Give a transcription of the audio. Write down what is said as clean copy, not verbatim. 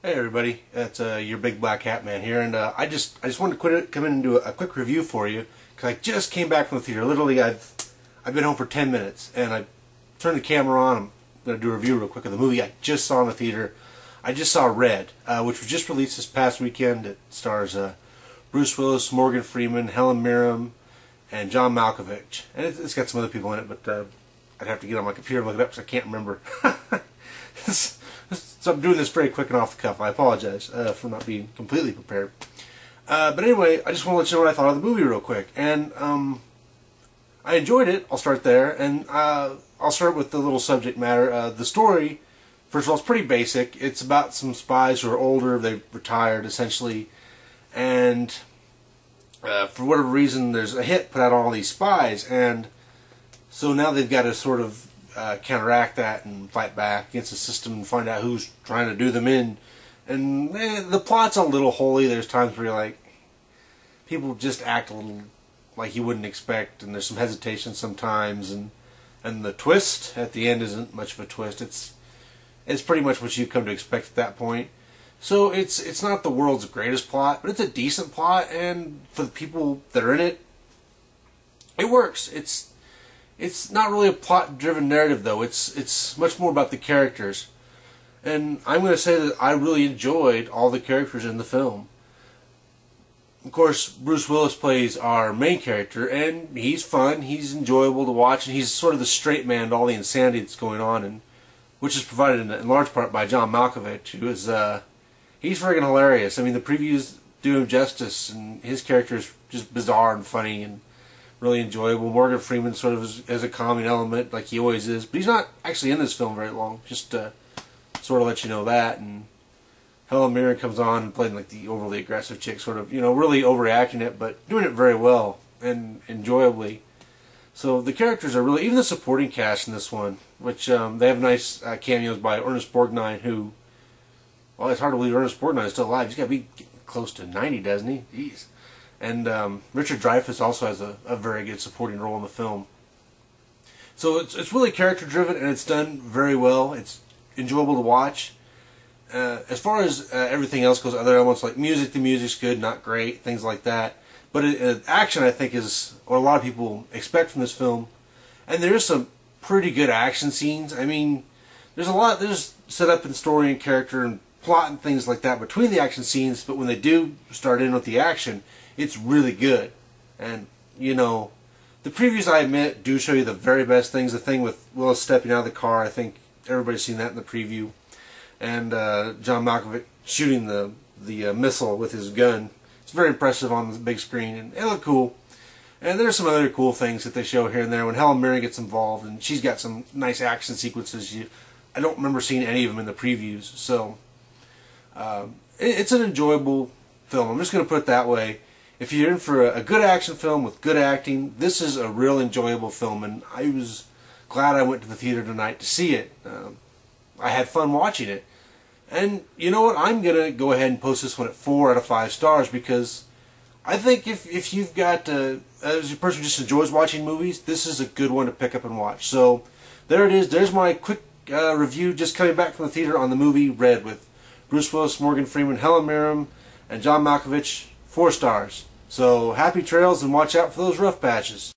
Hey everybody, it's your big black hat man here, and I just wanted to come in and do a quick review for you because I just came back from the theater. Literally, I've been home for 10 minutes, and I turned the camera on. I'm going to do a review real quick of the movie I just saw in the theater. I just saw Red, which was just released this past weekend. It stars Bruce Willis, Morgan Freeman, Helen Mirren, and John Malkovich, and it's got some other people in it, but I'd have to get on my computer and look it up because I can't remember. So I'm doing this very quick and off the cuff. I apologize for not being completely prepared. But anyway, I just want to let you know what I thought of the movie real quick. And I enjoyed it. I'll start there. And I'll start with the little subject matter. The story, first of all, is pretty basic. It's about some spies who are older. They've retired, essentially. And for whatever reason, there's a hit put out on all these spies. And so now they've got to sort of counteract that and fight back against the system and find out who's trying to do them in. And the plot's a little holy. There's times where you're like, people just act a little like you wouldn't expect, and there's some hesitation sometimes, and the twist at the end isn't much of a twist. It's pretty much what you come to expect at that point. So it's not the world's greatest plot, but it's a decent plot, and for the people that are in it, it works. It's not really a plot-driven narrative, though. It's much more about the characters. And I'm going to say that I really enjoyed all the characters in the film. Of course, Bruce Willis plays our main character, and he's fun, he's enjoyable to watch, and he's sort of the straight man to all the insanity that's going on, and which is provided in large part by John Malkovich, who is, he's friggin' hilarious. I mean, the previews do him justice, and his character is just bizarre and funny, and really enjoyable. Morgan Freeman sort of has a calming element, like he always is, but he's not actually in this film very long, just to sort of let you know that. And Helen Mirren comes on and playing like the overly aggressive chick, sort of, really overreacting it, but doing it very well and enjoyably. So the characters are really, even the supporting cast in this one, which they have nice cameos by Ernest Borgnine, who, well, it's hard to believe Ernest Borgnine is still alive. He's got to be close to 90, doesn't he? Jeez. And Richard Dreyfuss also has a very good supporting role in the film. So it's really character driven, and it's done very well. It's enjoyable to watch. As far as everything else goes, other elements like music, the music's good, not great, things like that. But action, I think, is what a lot of people expect from this film. And there is some pretty good action scenes. I mean, there's set up in story and character and plot and things like that between the action scenes, but when they do start in with the action, it's really good. And, the previews, I admit, do show you the very best things. The thing with Willis stepping out of the car, I think everybody's seen that in the preview. And John Malkovich shooting the missile with his gun. It's very impressive on the big screen, and it looked cool. And there's some other cool things that they show here and there when Helen Mirren gets involved, and she's got some nice action sequences. I don't remember seeing any of them in the previews. So it's an enjoyable film. I'm just going to put it that way. If you're in for a good action film with good acting, this is a real enjoyable film, and I was glad I went to the theater tonight to see it. I had fun watching it. And you know what? I'm going to go ahead and post this one at 4 out of 5 stars, because I think if you've got, as a person who just enjoys watching movies, this is a good one to pick up and watch. So there it is. There's my quick review just coming back from the theater on the movie Red with Bruce Willis, Morgan Freeman, Helen Mirren, and John Malkovich. 4 stars. So happy trails, and watch out for those rough patches.